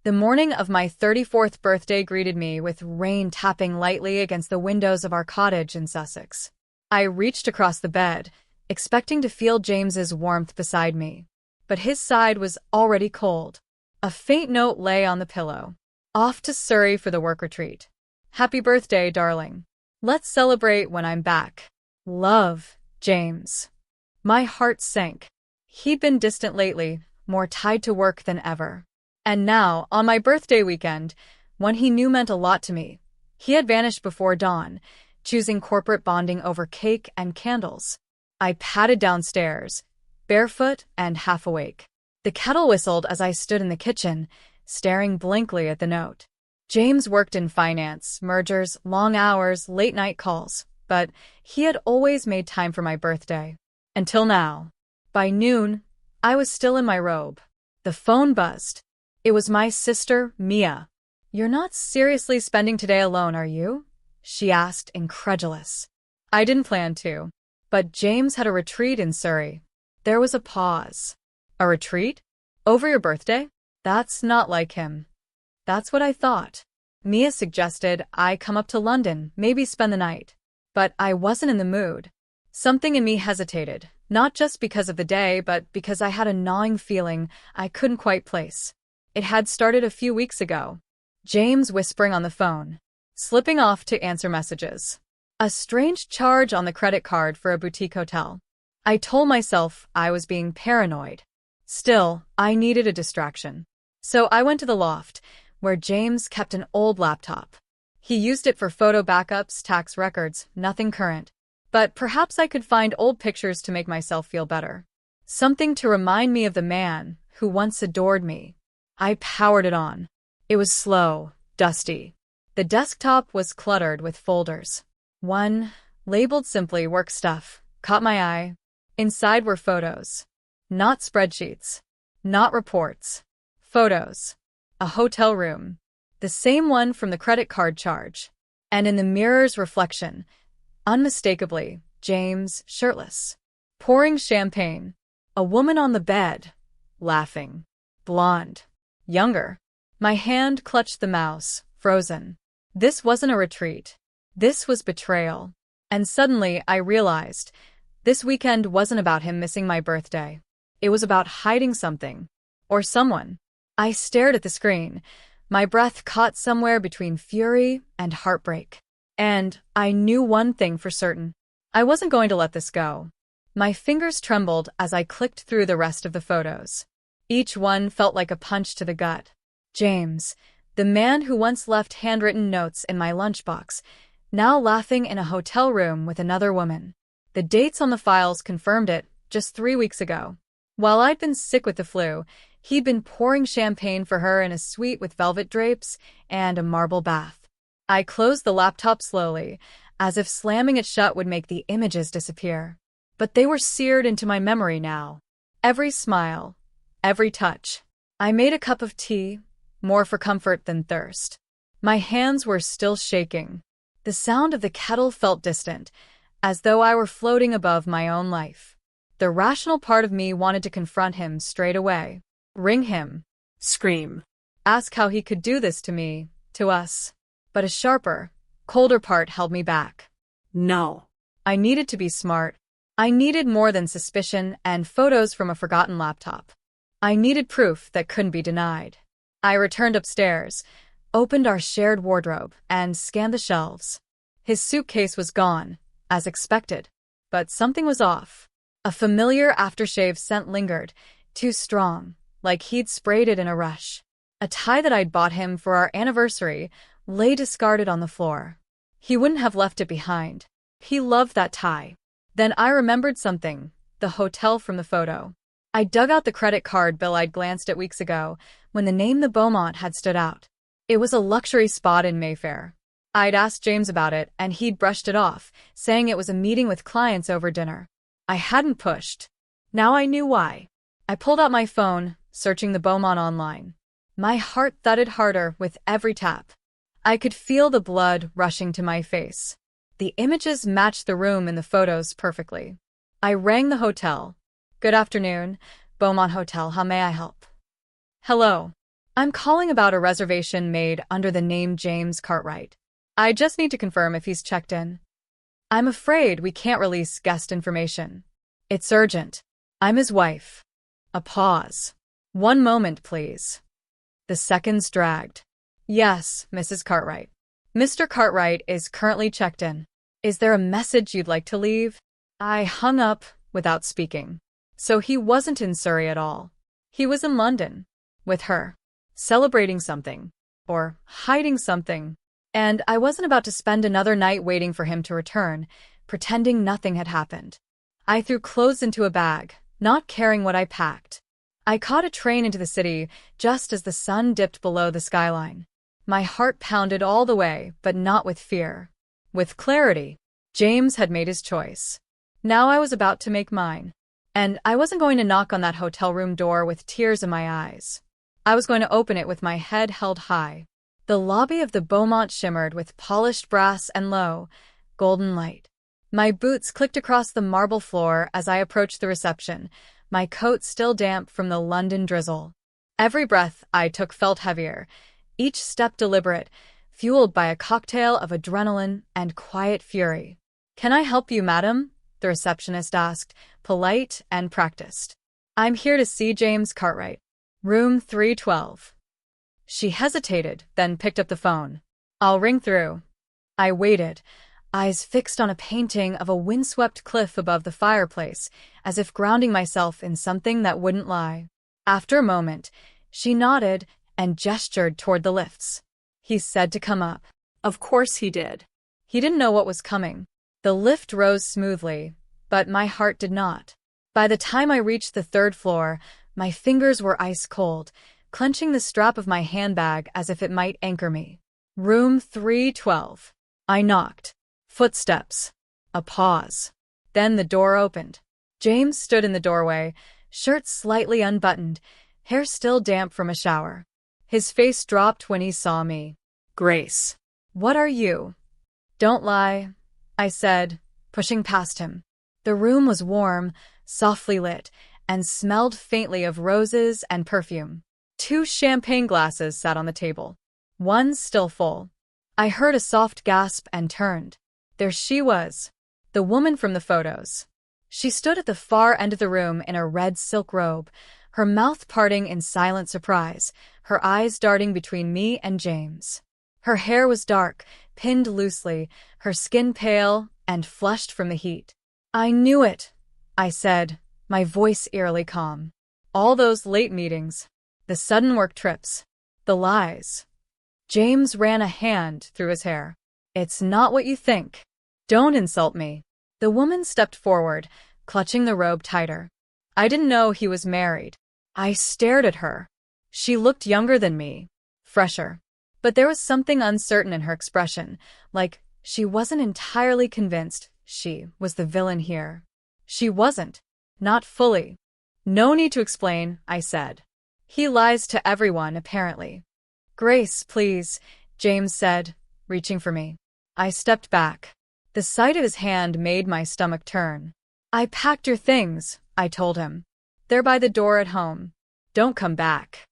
The morning of my 34th birthday greeted me with rain tapping lightly against the windows of our cottage in Sussex. I reached across the bed, expecting to feel James's warmth beside me. But his side was already cold. A faint note lay on the pillow. Off to Surrey for the work retreat. Happy birthday, darling. Let's celebrate when I'm back. Love, James. My heart sank. He'd been distant lately, more tied to work than ever. And now, on my birthday weekend, one he knew meant a lot to me, he had vanished before dawn, choosing corporate bonding over cake and candles. I padded downstairs, barefoot and half awake. The kettle whistled as I stood in the kitchen, staring blankly at the note. James worked in finance, mergers, long hours, late-night calls, but he had always made time for my birthday. Until now. By noon, I was still in my robe. The phone buzzed. It was my sister, Mia. "You're not seriously spending today alone, are you?" she asked, incredulous. I didn't plan to. But James had a retreat in Surrey. There was a pause. A retreat? Over your birthday? That's not like him. That's what I thought. Mia suggested I come up to London, maybe spend the night. But I wasn't in the mood. Something in me hesitated, not just because of the day, but because I had a gnawing feeling I couldn't quite place. It had started a few weeks ago. James whispering on the phone, slipping off to answer messages. A strange charge on the credit card for a boutique hotel. I told myself I was being paranoid. Still, I needed a distraction. So I went to the loft, where James kept an old laptop. He used it for photo backups, tax records, nothing current. But perhaps I could find old pictures to make myself feel better. Something to remind me of the man who once adored me. I powered it on. It was slow, dusty. The desktop was cluttered with folders. One, labeled simply work stuff, caught my eye. Inside were photos. Not spreadsheets. Not reports. Photos. A hotel room. The same one from the credit card charge. And in the mirror's reflection, unmistakably, James, shirtless. Pouring champagne. A woman on the bed. Laughing. Blonde. Younger. My hand clutched the mouse, frozen. This wasn't a retreat. This was betrayal. And suddenly I realized, this weekend wasn't about him missing my birthday. It was about hiding something. Or someone. I stared at the screen, my breath caught somewhere between fury and heartbreak. And I knew one thing for certain. I wasn't going to let this go. My fingers trembled as I clicked through the rest of the photos. Each one felt like a punch to the gut. James, the man who once left handwritten notes in my lunchbox, now laughing in a hotel room with another woman. The dates on the files confirmed it, just 3 weeks ago. While I'd been sick with the flu, he'd been pouring champagne for her in a suite with velvet drapes and a marble bath. I closed the laptop slowly, as if slamming it shut would make the images disappear. But they were seared into my memory now. Every smile, every touch. I made a cup of tea, more for comfort than thirst. My hands were still shaking. The sound of the kettle felt distant, as though I were floating above my own life. The rational part of me wanted to confront him straight away. Ring him. Scream. Ask how he could do this to me, to us. But a sharper, colder part held me back. No. I needed to be smart. I needed more than suspicion and photos from a forgotten laptop. I needed proof that couldn't be denied. I returned upstairs, opened our shared wardrobe, and scanned the shelves. His suitcase was gone, as expected. But something was off. A familiar aftershave scent lingered, too strong, like he'd sprayed it in a rush. A tie that I'd bought him for our anniversary lay discarded on the floor. He wouldn't have left it behind. He loved that tie. Then I remembered something, the hotel from the photo. I dug out the credit card bill I'd glanced at weeks ago, when the name the Beaumont had stood out. It was a luxury spot in Mayfair. I'd asked James about it, and he'd brushed it off, saying it was a meeting with clients over dinner. I hadn't pushed. Now I knew why. I pulled out my phone, searching the Beaumont online. My heart thudded harder with every tap. I could feel the blood rushing to my face. The images matched the room in the photos perfectly. I rang the hotel. Good afternoon, Beaumont Hotel, how may I help? Hello. I'm calling about a reservation made under the name James Cartwright. I just need to confirm if he's checked in. I'm afraid we can't release guest information. It's urgent. I'm his wife. A pause. 1 moment, please. The seconds dragged. Yes, Mrs. Cartwright. Mr. Cartwright is currently checked in. Is there a message you'd like to leave? I hung up without speaking. So he wasn't in Surrey at all. He was in London. With her. Celebrating something. Or hiding something. And I wasn't about to spend another night waiting for him to return, pretending nothing had happened. I threw clothes into a bag, not caring what I packed. I caught a train into the city just as the sun dipped below the skyline. My heart pounded all the way, but not with fear. With clarity. James had made his choice. Now I was about to make mine. And I wasn't going to knock on that hotel room door with tears in my eyes. I was going to open it with my head held high. The lobby of the Beaumont shimmered with polished brass and low, golden light. My boots clicked across the marble floor as I approached the reception, my coat still damp from the London drizzle. Every breath I took felt heavier, each step deliberate, fueled by a cocktail of adrenaline and quiet fury. "Can I help you, madam?" the receptionist asked, polite and practiced. "I'm here to see James Cartwright. Room 312. She hesitated, then picked up the phone. "I'll ring through." I waited, eyes fixed on a painting of a windswept cliff above the fireplace, as if grounding myself in something that wouldn't lie. After a moment, she nodded and gestured toward the lifts. He said to come up. Of course he did. He didn't know what was coming. The lift rose smoothly, but my heart did not. By the time I reached the 3rd floor, my fingers were ice cold, clenching the strap of my handbag as if it might anchor me. Room 312. I knocked. Footsteps. A pause. Then the door opened. James stood in the doorway, shirt slightly unbuttoned, hair still damp from a shower. His face dropped when he saw me. "Grace. What are you?" "Don't lie," I said, pushing past him. The room was warm, softly lit, and smelled faintly of roses and perfume. 2 champagne glasses sat on the table. One still full. I heard a soft gasp and turned. There she was, the woman from the photos. She stood at the far end of the room in a red silk robe, her mouth parting in silent surprise, her eyes darting between me and James. Her hair was dark, pinned loosely, her skin pale and flushed from the heat. "I knew it," I said, my voice eerily calm. All those late meetings, the sudden work trips, the lies. James ran a hand through his hair. "It's not what you think. Don't insult me." The woman stepped forward, clutching the robe tighter. I didn't know he was married. I stared at her. She looked younger than me, fresher. But there was something uncertain in her expression, like she wasn't entirely convinced she was the villain here. She wasn't. Not fully. "No need to explain," I said. "He lies to everyone, apparently." "Grace, please," James said, reaching for me. I stepped back. The sight of his hand made my stomach turn. "I packed your things," I told him. "They're by the door at home. Don't come back."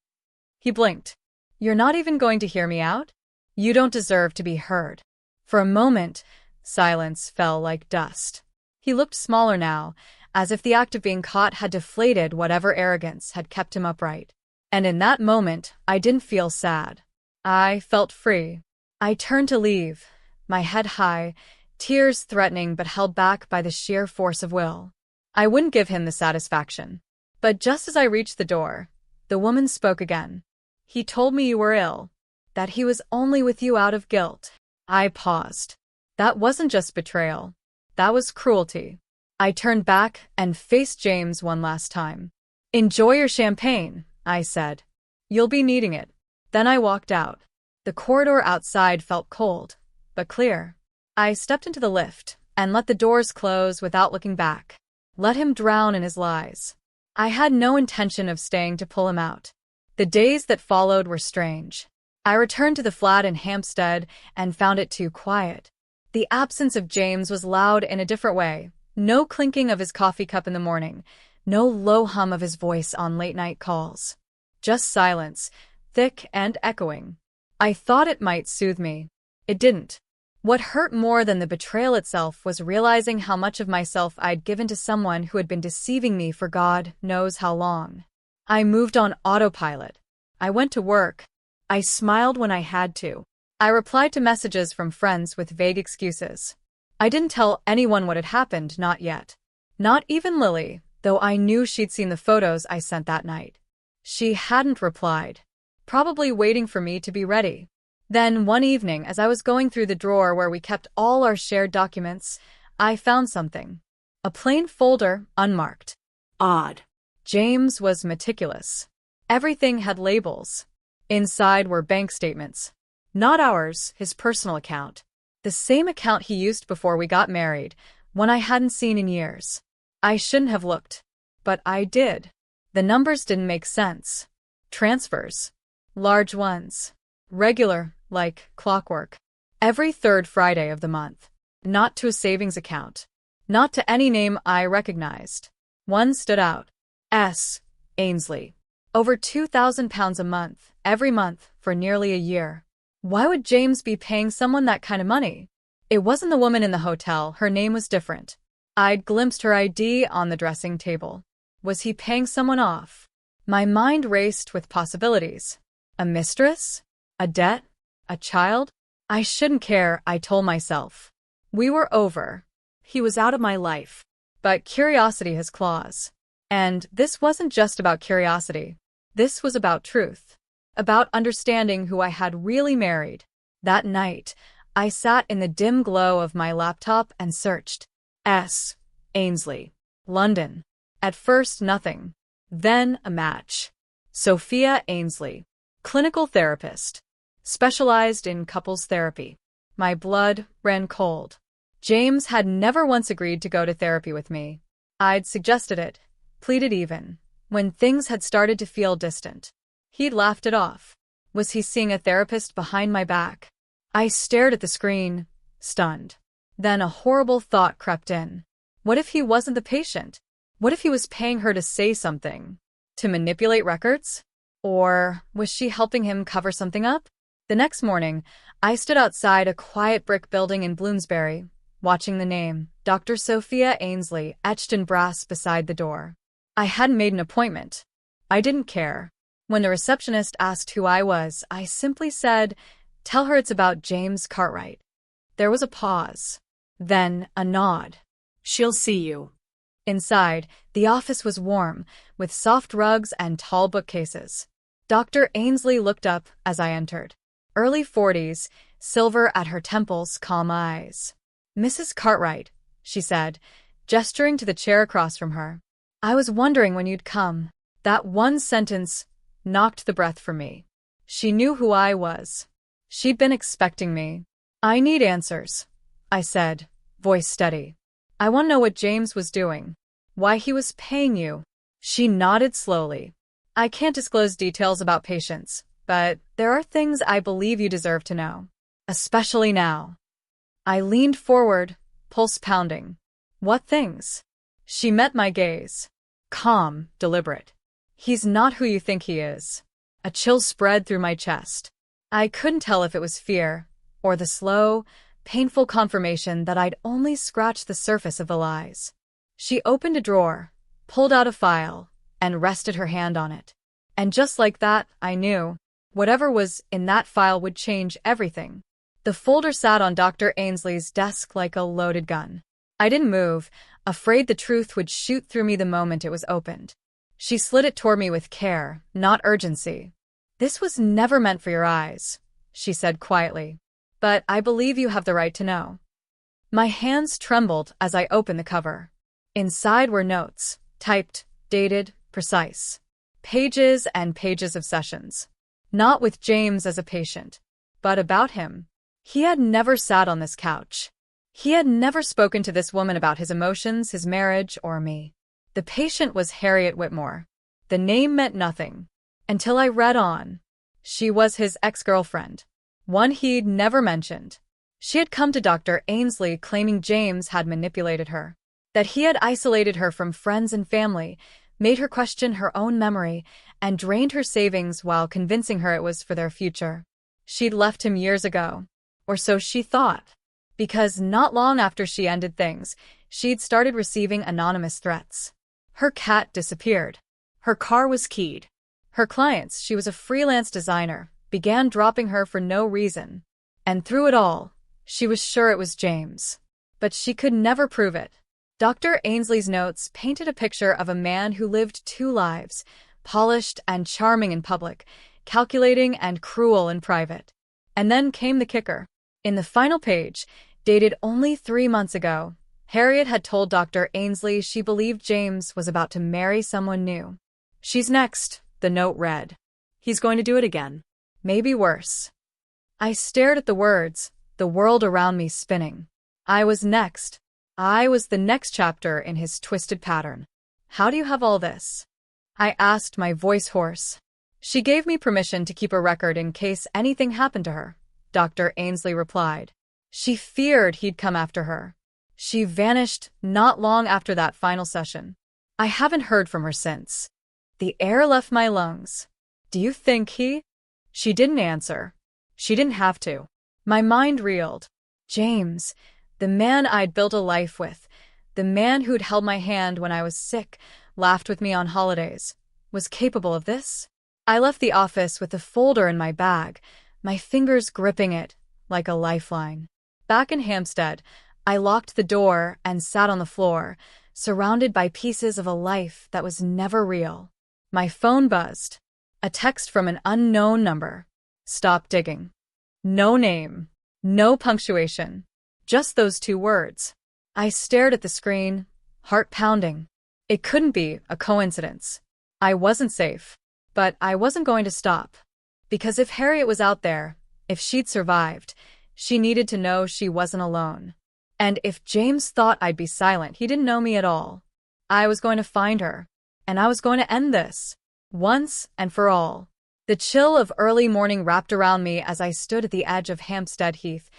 He blinked. "You're not even going to hear me out? You don't deserve to be heard." For a moment, silence fell like dust. He looked smaller now, as if the act of being caught had deflated whatever arrogance had kept him upright. And in that moment, I didn't feel sad. I felt free. I turned to leave, my head high, tears threatening but held back by the sheer force of will. I wouldn't give him the satisfaction. But just as I reached the door, the woman spoke again. "He told me you were ill, that he was only with you out of guilt." I paused. That wasn't just betrayal. That was cruelty. I turned back and faced James one last time. "Enjoy your champagne," I said. "You'll be needing it." Then I walked out. The corridor outside felt cold, but clear. I stepped into the lift and let the doors close without looking back. Let him drown in his lies. I had no intention of staying to pull him out. The days that followed were strange. I returned to the flat in Hampstead and found it too quiet. The absence of James was loud in a different way. No clinking of his coffee cup in the morning, no low hum of his voice on late-night calls. Just silence, thick and echoing. I thought it might soothe me. It didn't. What hurt more than the betrayal itself was realizing how much of myself I'd given to someone who had been deceiving me for God knows how long. I moved on autopilot. I went to work. I smiled when I had to. I replied to messages from friends with vague excuses. I didn't tell anyone what had happened, not yet. Not even Lily, though I knew she'd seen the photos I sent that night. She hadn't replied, probably waiting for me to be ready. Then, one evening, as I was going through the drawer where we kept all our shared documents, I found something. A plain folder, unmarked. Odd. James was meticulous. Everything had labels. Inside were bank statements. Not ours, his personal account. The same account he used before we got married, one I hadn't seen in years. I shouldn't have looked. But I did. The numbers didn't make sense. Transfers. Large ones. Regular, like clockwork. Every third Friday of the month. Not to a savings account. Not to any name I recognized. One stood out. S. Ainsley. Over £2,000 a month, every month, for nearly a year. Why would James be paying someone that kind of money? It wasn't the woman in the hotel, her name was different. I'd glimpsed her ID on the dressing table. Was he paying someone off? My mind raced with possibilities. A mistress? A debt? A child? I shouldn't care, I told myself. We were over. He was out of my life. But curiosity has claws. And this wasn't just about curiosity. This was about truth. About understanding who I had really married. That night, I sat in the dim glow of my laptop and searched. S. Ainsley. London. At first, nothing. Then, a match. Sophia Ainsley. Clinical therapist. Specialized in couples therapy. My blood ran cold. James had never once agreed to go to therapy with me. I'd suggested it, pleaded even, when things had started to feel distant. He'd laughed it off. Was he seeing a therapist behind my back? I stared at the screen, stunned. Then a horrible thought crept in. What if he wasn't the patient? What if he was paying her to say something? To manipulate records? Or was she helping him cover something up? The next morning, I stood outside a quiet brick building in Bloomsbury, watching the name, Dr. Sophia Ainsley, etched in brass beside the door. I hadn't made an appointment. I didn't care. When the receptionist asked who I was, I simply said, "Tell her it's about James Cartwright." There was a pause. Then a nod. "She'll see you." Inside, the office was warm, with soft rugs and tall bookcases. Dr. Ainsley looked up as I entered. Early 40s, silver at her temples, calm eyes. "Mrs. Cartwright," she said, gesturing to the chair across from her. "I was wondering when you'd come." That one sentence knocked the breath from me. She knew who I was. She'd been expecting me. "I need answers," I said, voice steady. "I want to know what James was doing. Why he was paying you." She nodded slowly. "I can't disclose details about patients, but there are things I believe you deserve to know. Especially now." I leaned forward, pulse pounding. "What things?" She met my gaze. Calm, deliberate. "He's not who you think he is." A chill spread through my chest. I couldn't tell if it was fear, or the slow, painful confirmation that I'd only scratched the surface of the lies. She opened a drawer, pulled out a file, and rested her hand on it. And just like that, I knew. Whatever was in that file would change everything. The folder sat on Dr. Ainsley's desk like a loaded gun. I didn't move, afraid the truth would shoot through me the moment it was opened. She slid it toward me with care, not urgency. "This was never meant for your eyes," she said quietly. "But I believe you have the right to know." My hands trembled as I opened the cover. Inside were notes, typed, dated, precise. Pages and pages of sessions. Not with James as a patient, but about him. He had never sat on this couch. He had never spoken to this woman about his emotions, his marriage, or me. The patient was Harriet Whitmore. The name meant nothing. Until I read on. She was his ex-girlfriend. One he'd never mentioned. She had come to Dr. Ainsley claiming James had manipulated her. That he had isolated her from friends and family, made her question her own memory, and drained her savings while convincing her it was for their future. She'd left him years ago. Or so she thought. Because not long after she ended things, she'd started receiving anonymous threats. Her cat disappeared. Her car was keyed. Her clients, she was a freelance designer, began dropping her for no reason. And through it all, she was sure it was James. But she could never prove it. Dr. Ainsley's notes painted a picture of a man who lived two lives, polished and charming in public, calculating and cruel in private. And then came the kicker. In the final page, dated only 3 months ago, Harriet had told Dr. Ainsley she believed James was about to marry someone new. "She's next," the note read. "He's going to do it again. Maybe worse." I stared at the words, the world around me spinning. I was next. I was the next chapter in his twisted pattern. "How do you have all this?" I asked, my voice hoarse. "She gave me permission to keep a record in case anything happened to her," Dr. Ainsley replied. "She feared he'd come after her. She vanished not long after that final session. I haven't heard from her since. The air left my lungs. Do you think he—" She didn't answer. She didn't have to. My mind reeled. James, the man I'd built a life with, the man who'd held my hand when I was sick, laughed with me on holidays, was capable of this? I left the office with the folder in my bag, my fingers gripping it like a lifeline. Back in Hampstead, I locked the door and sat on the floor, surrounded by pieces of a life that was never real. My phone buzzed. A text from an unknown number. "Stop digging." No name. No punctuation. Just those 2 words. I stared at the screen, heart pounding. It couldn't be a coincidence. I wasn't safe. But I wasn't going to stop. Because if Harriet was out there, if she'd survived, she needed to know she wasn't alone. And if James thought I'd be silent, he didn't know me at all. I was going to find her. And I was going to end this. Once and for all. The chill of early morning wrapped around me as I stood at the edge of Hampstead Heath,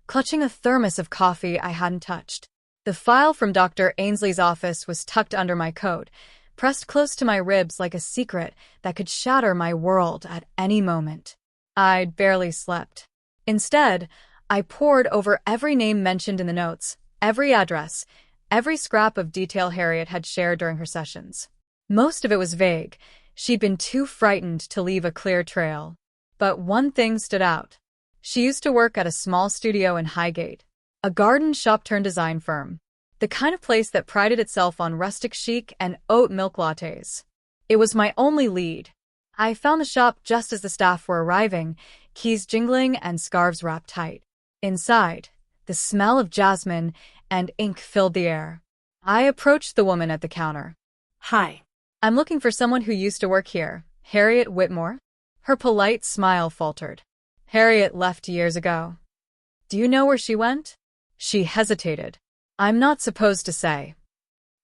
clutching a thermos of coffee I hadn't touched. The file from Dr. Ainsley's office was tucked under my coat, pressed close to my ribs like a secret that could shatter my world at any moment. I'd barely slept. Instead, I pored over every name mentioned in the notes, every address, every scrap of detail Harriet had shared during her sessions. Most of it was vague. She'd been too frightened to leave a clear trail. But one thing stood out. She used to work at a small studio in Highgate, a garden shop-turned-design firm, the kind of place that prided itself on rustic chic and oat milk lattes. It was my only lead. I found the shop just as the staff were arriving, keys jingling and scarves wrapped tight. Inside, the smell of jasmine and ink filled the air. I approached the woman at the counter. "Hi. I'm looking for someone who used to work here. Harriet Whitmore?" Her polite smile faltered. "Harriet left years ago." "Do you know where she went?" She hesitated. "I'm not supposed to say."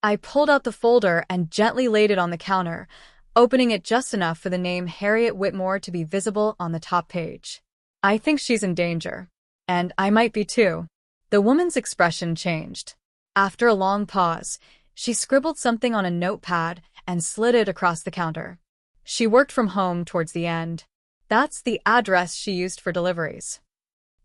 I pulled out the folder and gently laid it on the counter, opening it just enough for the name Harriet Whitmore to be visible on the top page. "I think she's in danger. And I might be too." The woman's expression changed. After a long pause, she scribbled something on a notepad and slid it across the counter. She worked from home towards the end. That's the address she used for deliveries.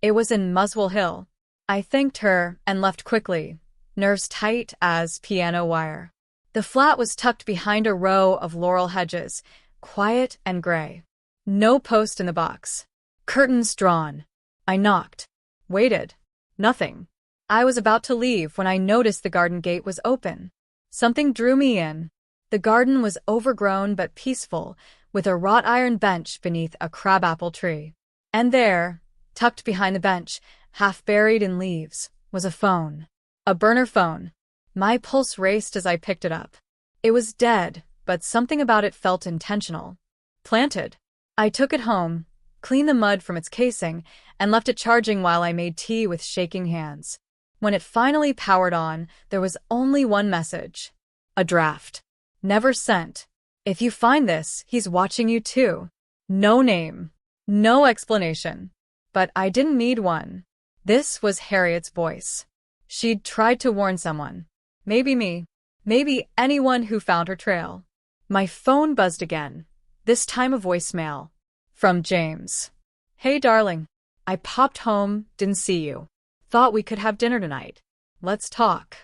It was in Muswell Hill. I thanked her and left quickly, nerves tight as piano wire. The flat was tucked behind a row of laurel hedges, quiet and gray. No post in the box. Curtains drawn. I knocked. Waited. Nothing. I was about to leave when I noticed the garden gate was open. Something drew me in. The garden was overgrown but peaceful, with a wrought iron bench beneath a crabapple tree. And there, tucked behind the bench, half buried in leaves, was a phone. A burner phone. My pulse raced as I picked it up. It was dead, but something about it felt intentional. Planted. I took it home, cleaned the mud from its casing, and left it charging while I made tea with shaking hands. When it finally powered on, there was only one message. A draft. Never sent. "If you find this, he's watching you too." No name. No explanation. But I didn't need one. This was Harriet's voice. She'd tried to warn someone. Maybe me. Maybe anyone who found her trail. My phone buzzed again, this time a voicemail. From James. Hey darling. I popped home, didn't see you. Thought we could have dinner tonight. Let's talk.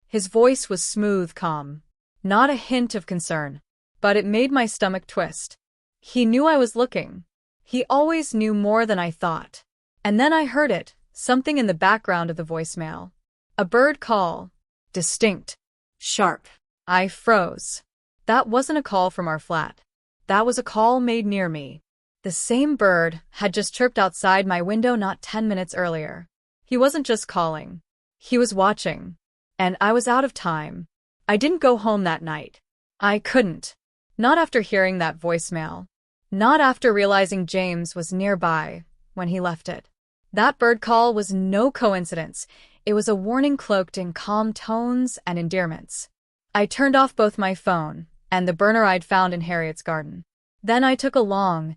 His voice was smooth, calm. Not a hint of concern. But it made my stomach twist. He knew I was looking. He always knew more than I thought. And then I heard it, something in the background of the voicemail. A bird call. Distinct. Sharp. I froze. That wasn't a call from our flat. That was a call made near me. The same bird had just chirped outside my window not 10 minutes earlier. He wasn't just calling. He was watching. And I was out of time. I didn't go home that night. I couldn't. Not after hearing that voicemail. Not after realizing James was nearby when he left it. That bird call was no coincidence. It was a warning cloaked in calm tones and endearments. I turned off both my phone and the burner I'd found in Harriet's garden. Then I took a long,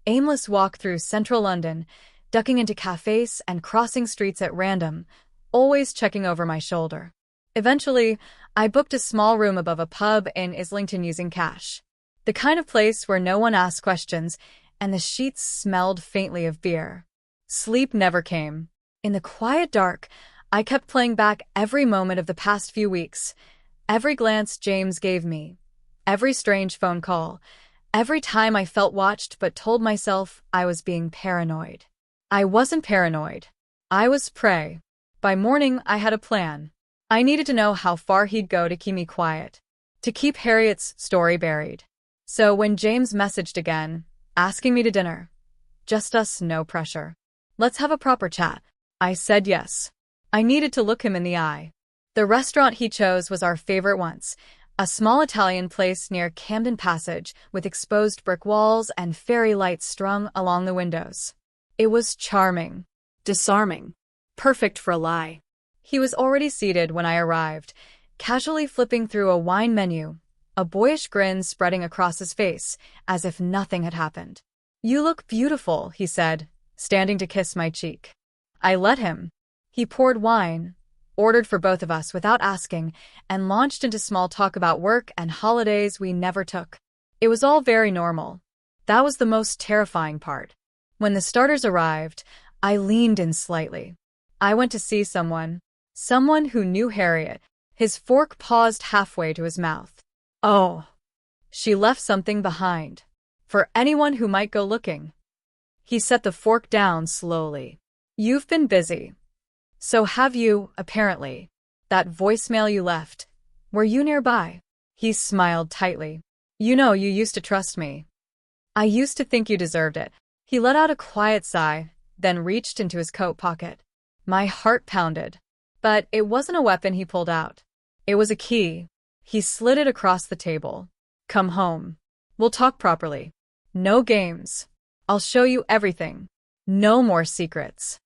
aimless walk through central London, ducking into cafes and crossing streets at random, always checking over my shoulder. Eventually, I booked a small room above a pub in Islington using cash. The kind of place where no one asked questions, and the sheets smelled faintly of beer. Sleep never came. In the quiet dark, I kept playing back every moment of the past few weeks, every glance James gave me, every strange phone call, every time I felt watched but told myself I was being paranoid. I wasn't paranoid. I was prey. By morning, I had a plan. I needed to know how far he'd go to keep me quiet, to keep Harriet's story buried. So when James messaged again, asking me to dinner, just us, no pressure. Let's have a proper chat. I said yes. I needed to look him in the eye. The restaurant he chose was our favorite once, a small Italian place near Camden Passage with exposed brick walls and fairy lights strung along the windows. It was charming, disarming, perfect for a lie. He was already seated when I arrived, casually flipping through a wine menu, a boyish grin spreading across his face, as if nothing had happened. You look beautiful, he said, standing to kiss my cheek. I let him. He poured wine, ordered for both of us without asking, and launched into small talk about work and holidays we never took. It was all very normal. That was the most terrifying part. When the starters arrived, I leaned in slightly. I went to see someone who knew Harriet. His fork paused halfway to his mouth. Oh. She left something behind. For anyone who might go looking. He set the fork down slowly. You've been busy. So have you, apparently. That voicemail you left. Were you nearby? He smiled tightly. You know you used to trust me. I used to think you deserved it. He let out a quiet sigh, then reached into his coat pocket. My heart pounded. But it wasn't a weapon he pulled out. It was a key. He slid it across the table. Come home. We'll talk properly. No games. I'll show you everything. No more secrets.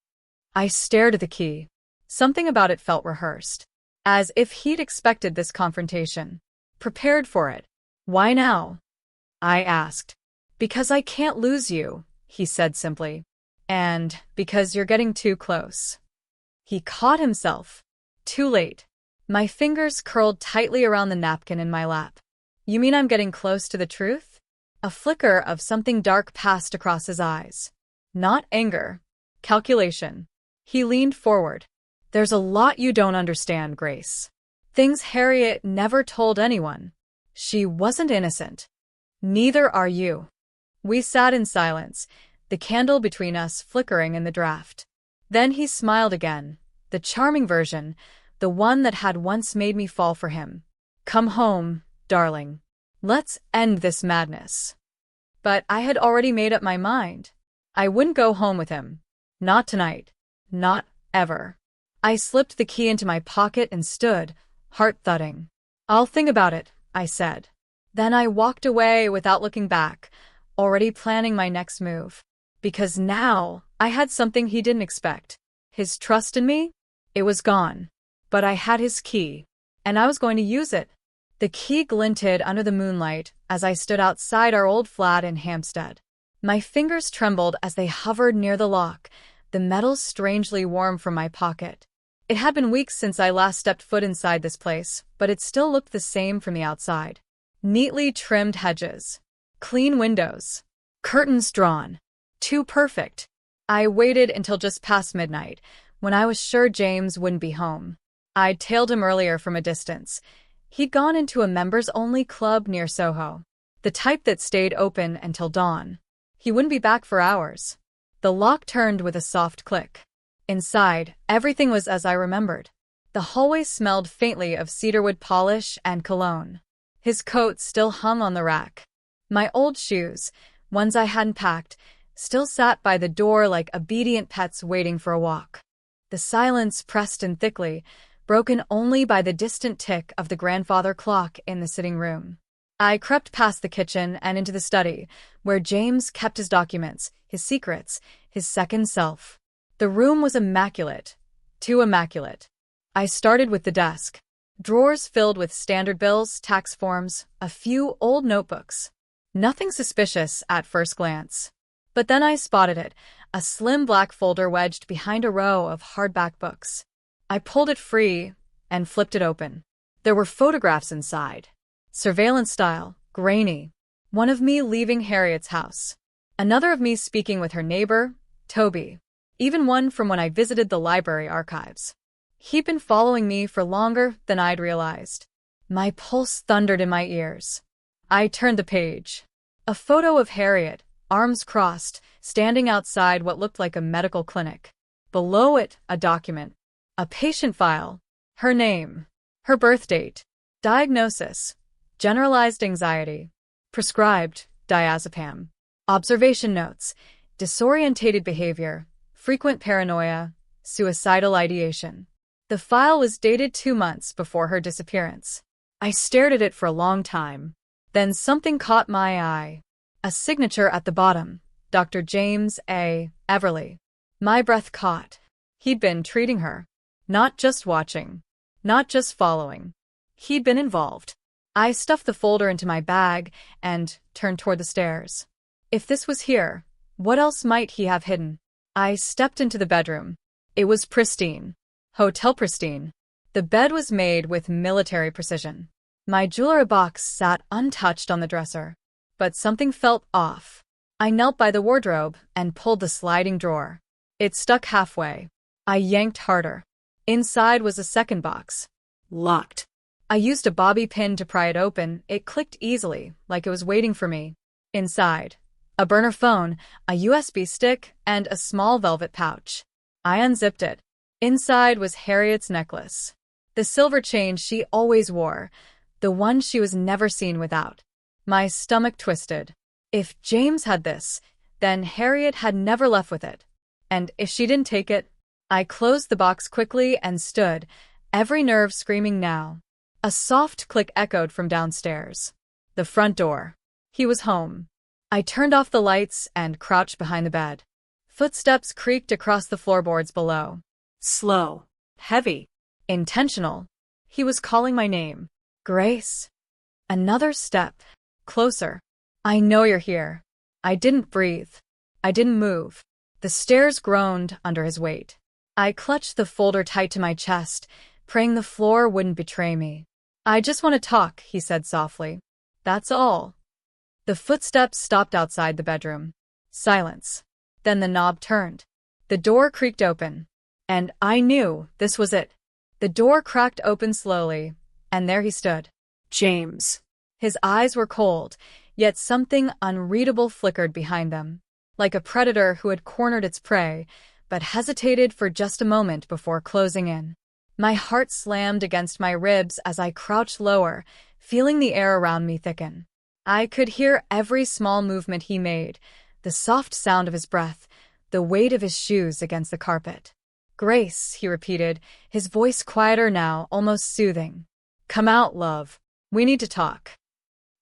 I stared at the key. Something about it felt rehearsed. As if he'd expected this confrontation. Prepared for it. Why now? I asked. Because I can't lose you, he said simply. And because you're getting too close. He caught himself. Too late. My fingers curled tightly around the napkin in my lap. You mean I'm getting close to the truth? A flicker of something dark passed across his eyes. Not anger. Calculation. He leaned forward. There's a lot you don't understand, Grace. Things Harriet never told anyone. She wasn't innocent. Neither are you. We sat in silence, the candle between us flickering in the draft. Then he smiled again, the charming version, the one that had once made me fall for him. Come home, darling. Let's end this madness. But I had already made up my mind. I wouldn't go home with him. Not tonight. Not ever. I slipped the key into my pocket and stood, heart thudding. I'll think about it, I said. Then I walked away without looking back, already planning my next move. Because now I had something he didn't expect. His trust in me? It was gone. But I had his key, and I was going to use it. The key glinted under the moonlight as I stood outside our old flat in Hampstead. My fingers trembled as they hovered near the lock, the metal strangely warm from my pocket. It had been weeks since I last stepped foot inside this place, but it still looked the same from the outside. Neatly trimmed hedges. Clean windows. Curtains drawn. Too perfect. I waited until just past midnight, when I was sure James wouldn't be home. I'd tailed him earlier from a distance. He'd gone into a members-only club near Soho, the type that stayed open until dawn. He wouldn't be back for hours. The lock turned with a soft click. Inside, everything was as I remembered. The hallway smelled faintly of cedarwood polish and cologne. His coat still hung on the rack. My old shoes, ones I hadn't packed, still sat by the door like obedient pets waiting for a walk. The silence pressed in thickly, broken only by the distant tick of the grandfather clock in the sitting room. I crept past the kitchen and into the study, where James kept his documents, his secrets, his second self. The room was immaculate, too immaculate. I started with the desk. Drawers filled with standard bills, tax forms, a few old notebooks. Nothing suspicious at first glance. But then I spotted it, a slim black folder wedged behind a row of hardback books. I pulled it free and flipped it open. There were photographs inside. Surveillance style, grainy. One of me leaving Harriet's house. Another of me speaking with her neighbor, Toby. Even one from when I visited the library archives. He'd been following me for longer than I'd realized. My pulse thundered in my ears. I turned the page. A photo of Harriet, arms crossed, standing outside what looked like a medical clinic. Below it, a document. A patient file. Her name. Her birth date. Diagnosis. Generalized anxiety. Prescribed diazepam. Observation notes. Disorientated behavior. Frequent paranoia. Suicidal ideation. The file was dated 2 months before her disappearance. I stared at it for a long time. Then something caught my eye. A signature at the bottom. Dr. James A. Everly. My breath caught. He'd been treating her. Not just watching. Not just following. He'd been involved. I stuffed the folder into my bag and turned toward the stairs. If this was here, what else might he have hidden? I stepped into the bedroom. It was pristine. Hotel pristine. The bed was made with military precision. My jewelry box sat untouched on the dresser. But something felt off. I knelt by the wardrobe and pulled the sliding drawer. It stuck halfway. I yanked harder. Inside was a second box. Locked. I used a bobby pin to pry it open. It clicked easily, like it was waiting for me. Inside, a burner phone, a USB stick, and a small velvet pouch. I unzipped it. Inside was Harriet's necklace. The silver chain she always wore, the one she was never seen without. My stomach twisted. If James had this, then Harriet had never left with it. And if she didn't take it, I closed the box quickly and stood, every nerve screaming now. A soft click echoed from downstairs. The front door. He was home. I turned off the lights and crouched behind the bed. Footsteps creaked across the floorboards below. Slow. Heavy. Intentional. He was calling my name. Grace. Another step. Closer. I know you're here. I didn't breathe. I didn't move. The stairs groaned under his weight. I clutched the folder tight to my chest, praying the floor wouldn't betray me. I just want to talk, he said softly. That's all. The footsteps stopped outside the bedroom. Silence. Then the knob turned. The door creaked open. And I knew this was it. The door cracked open slowly, and there he stood. James. His eyes were cold, yet something unreadable flickered behind them, like a predator who had cornered its prey, but hesitated for just a moment before closing in. My heart slammed against my ribs as I crouched lower, feeling the air around me thicken. I could hear every small movement he made, the soft sound of his breath, the weight of his shoes against the carpet. Grace, he repeated, his voice quieter now, almost soothing. Come out, love. We need to talk.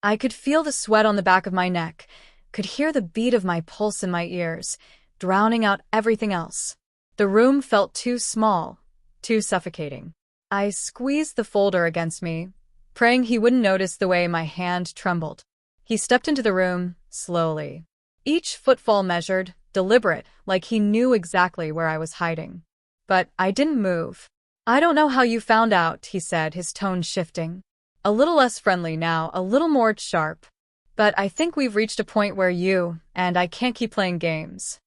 I could feel the sweat on the back of my neck, could hear the beat of my pulse in my ears, drowning out everything else. The room felt too small, too suffocating. I squeezed the folder against me, praying he wouldn't notice the way my hand trembled. He stepped into the room, slowly. Each footfall measured, deliberate, like he knew exactly where I was hiding. But I didn't move. I don't know how you found out, he said, his tone shifting. A little less friendly now, a little more sharp. But I think we've reached a point where you and I can't keep playing games.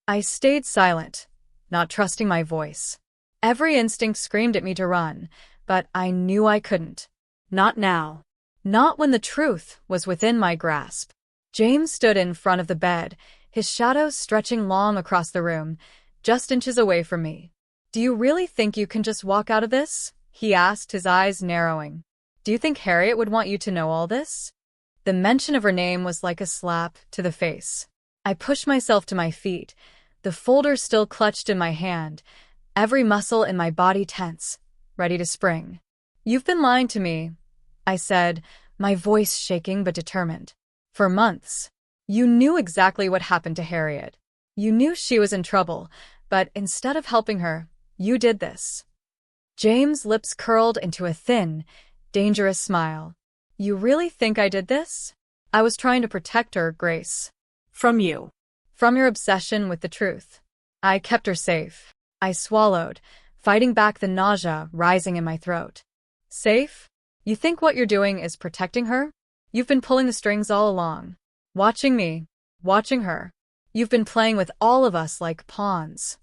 I stayed silent, not trusting my voice. Every instinct screamed at me to run, but I knew I couldn't. Not now. Not when the truth was within my grasp. James stood in front of the bed, his shadows stretching long across the room, just inches away from me. "Do you really think you can just walk out of this?" he asked, his eyes narrowing. "Do you think Harriet would want you to know all this?" The mention of her name was like a slap to the face. I pushed myself to my feet, the folder still clutched in my hand, every muscle in my body tense, ready to spring. "You've been lying to me," I said, my voice shaking but determined. "For months. You knew exactly what happened to Harriet. You knew she was in trouble, but instead of helping her, you did this." James' lips curled into a thin, dangerous smile. "You really think I did this?" "I was trying to protect her, Grace." From you. "From your obsession with the truth. I kept her safe." I swallowed, fighting back the nausea rising in my throat. "Safe? You think what you're doing is protecting her? You've been pulling the strings all along. Watching me. Watching her. You've been playing with all of us like pawns."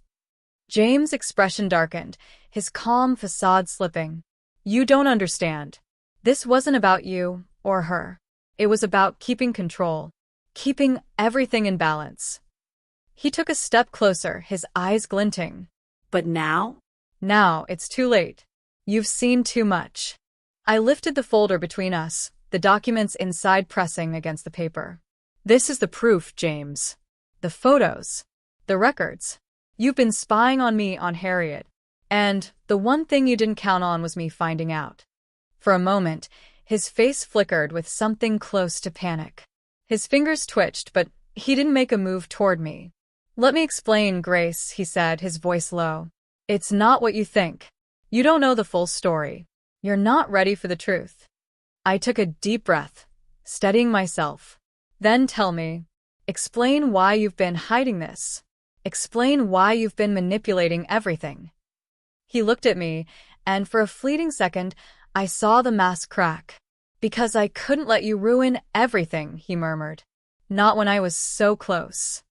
James' expression darkened, his calm facade slipping. "You don't understand. This wasn't about you or her. It was about keeping control. Keeping everything in balance." He took a step closer, his eyes glinting. But now? "Now it's too late. You've seen too much." I lifted the folder between us, the documents inside pressing against the paper. "This is the proof, James. The photos. The records. You've been spying on me on Harriet. And the one thing you didn't count on was me finding out." For a moment, his face flickered with something close to panic. His fingers twitched, but he didn't make a move toward me. "Let me explain, Grace," he said, his voice low. "It's not what you think. You don't know the full story. You're not ready for the truth." I took a deep breath, steadying myself. "Then tell me. Explain why you've been hiding this. Explain why you've been manipulating everything." He looked at me, and for a fleeting second, I saw the mask crack. "Because I couldn't let you ruin everything," he murmured. "Not when I was so close."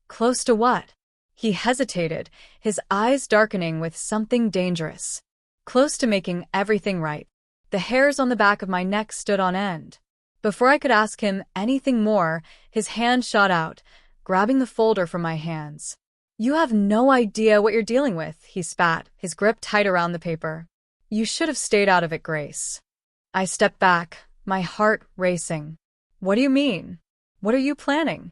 "Close to what?" He hesitated, his eyes darkening with something dangerous. "Close to making everything right." The hairs on the back of my neck stood on end. Before I could ask him anything more, his hand shot out, grabbing the folder from my hands. "You have no idea what you're dealing with," he spat, his grip tight around the paper. "You should have stayed out of it, Grace." I stepped back, my heart racing. "What do you mean? What are you planning?"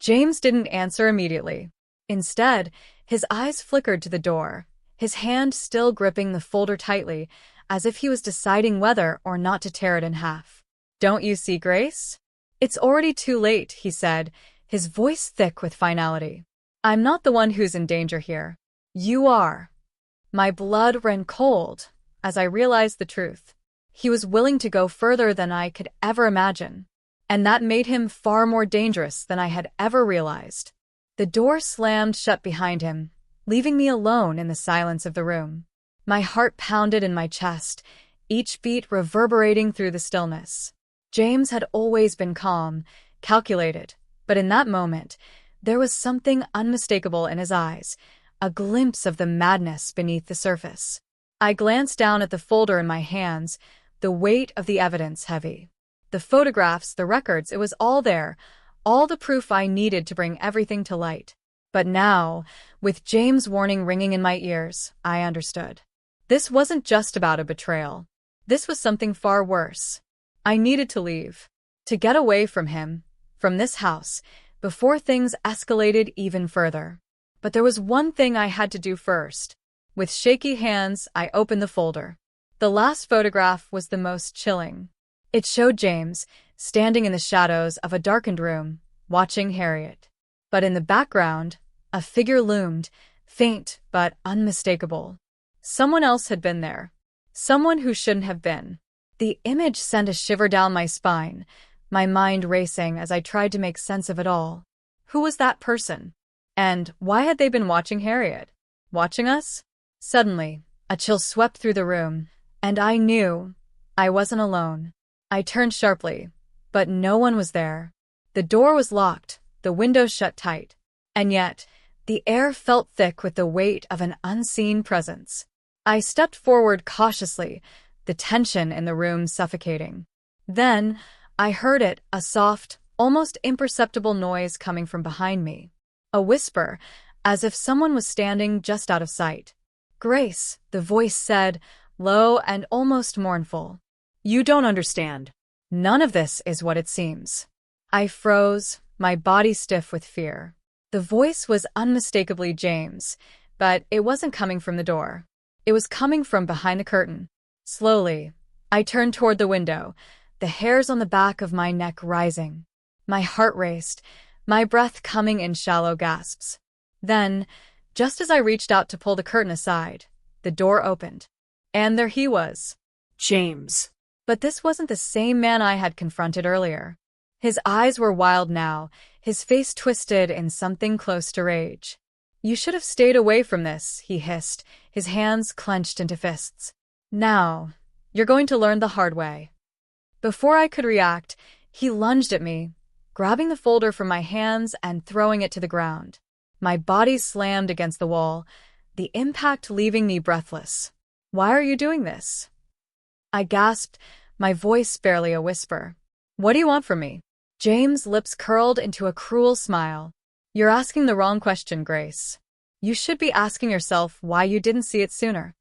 James didn't answer immediately. Instead, his eyes flickered to the door, his hand still gripping the folder tightly, as if he was deciding whether or not to tear it in half. "Don't you see, Grace? It's already too late," he said, his voice thick with finality. "I'm not the one who's in danger here. You are." My blood ran cold as I realized the truth. He was willing to go further than I could ever imagine, and that made him far more dangerous than I had ever realized. The door slammed shut behind him, leaving me alone in the silence of the room. My heart pounded in my chest, each beat reverberating through the stillness. James had always been calm, calculated, but in that moment, there was something unmistakable in his eyes, a glimpse of the madness beneath the surface. I glanced down at the folder in my hands, the weight of the evidence heavy. The photographs, the records, it was all there, all the proof I needed to bring everything to light. But now, with James' warning ringing in my ears, I understood. This wasn't just about a betrayal. This was something far worse. I needed to leave. To get away from him, from this house, before things escalated even further. But there was one thing I had to do first. With shaky hands, I opened the folder. The last photograph was the most chilling. It showed James, standing in the shadows of a darkened room, watching Harriet. But in the background, a figure loomed, faint but unmistakable. Someone else had been there. Someone who shouldn't have been. The image sent a shiver down my spine, my mind racing as I tried to make sense of it all. Who was that person? And why had they been watching Harriet? Watching us? Suddenly, a chill swept through the room, and I knew I wasn't alone. I turned sharply, but no one was there. The door was locked, the windows shut tight. And yet, the air felt thick with the weight of an unseen presence. I stepped forward cautiously, the tension in the room suffocating. Then, I heard it, a soft, almost imperceptible noise coming from behind me. A whisper, as if someone was standing just out of sight. "Grace," the voice said, low and almost mournful. You don't understand. "None of this is what it seems." I froze, my body stiff with fear. The voice was unmistakably James, but it wasn't coming from the door. It was coming from behind the curtain. Slowly, I turned toward the window, the hairs on the back of my neck rising. My heart raced, my breath coming in shallow gasps. Then, just as I reached out to pull the curtain aside, the door opened. And there he was. James. But this wasn't the same man I had confronted earlier. His eyes were wild now, his face twisted in something close to rage. "You should have stayed away from this," he hissed, his hands clenched into fists. "Now, you're going to learn the hard way." Before I could react, he lunged at me, grabbing the folder from my hands and throwing it to the ground. My body slammed against the wall, the impact leaving me breathless. "Why are you doing this?" I gasped, my voice barely a whisper. "What do you want from me?" James' lips curled into a cruel smile. "You're asking the wrong question, Grace. You should be asking yourself why you didn't see it sooner."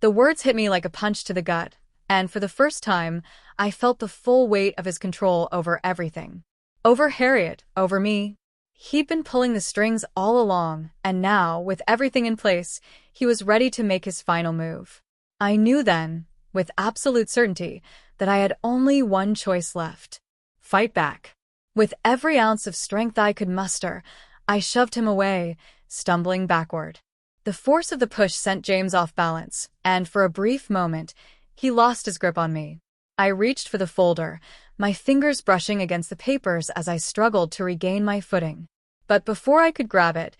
The words hit me like a punch to the gut, and for the first time, I felt the full weight of his control over everything. Over Harriet, over me. He'd been pulling the strings all along, and now, with everything in place, he was ready to make his final move. I knew then, with absolute certainty, that I had only one choice left. Fight back. With every ounce of strength I could muster, I shoved him away, stumbling backward. The force of the push sent James off balance, and for a brief moment, he lost his grip on me. I reached for the folder, my fingers brushing against the papers as I struggled to regain my footing. But before I could grab it,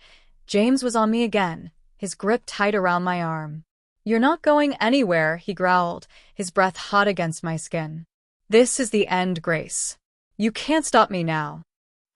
James was on me again, his grip tight around my arm. "You're not going anywhere," he growled, his breath hot against my skin. "This is the end, Grace. You can't stop me now."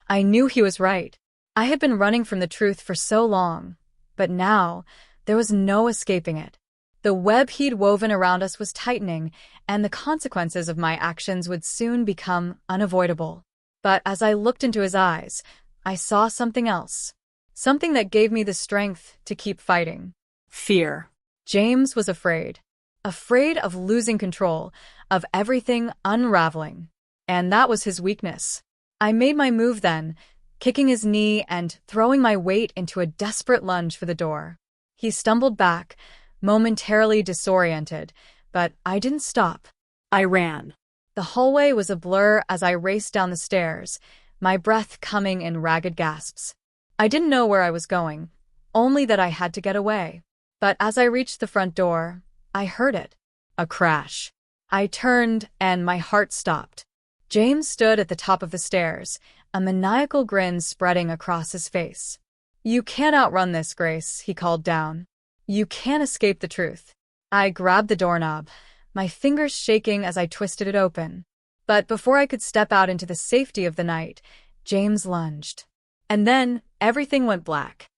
I knew he was right. I had been running from the truth for so long, but now there was no escaping it. The web he'd woven around us was tightening, and the consequences of my actions would soon become unavoidable. But as I looked into his eyes, I saw something else. Something that gave me the strength to keep fighting. Fear. James was afraid. Afraid of losing control, of everything unraveling. And that was his weakness. I made my move then, kicking his knee and throwing my weight into a desperate lunge for the door. He stumbled back, momentarily disoriented, but I didn't stop. I ran. The hallway was a blur as I raced down the stairs, my breath coming in ragged gasps. I didn't know where I was going, only that I had to get away. But as I reached the front door, I heard it. A crash. I turned, and my heart stopped. James stood at the top of the stairs, a maniacal grin spreading across his face. "You can't outrun this, Grace," he called down. "You can't escape the truth." I grabbed the doorknob, my fingers shaking as I twisted it open. But before I could step out into the safety of the night, James lunged. And then everything went black.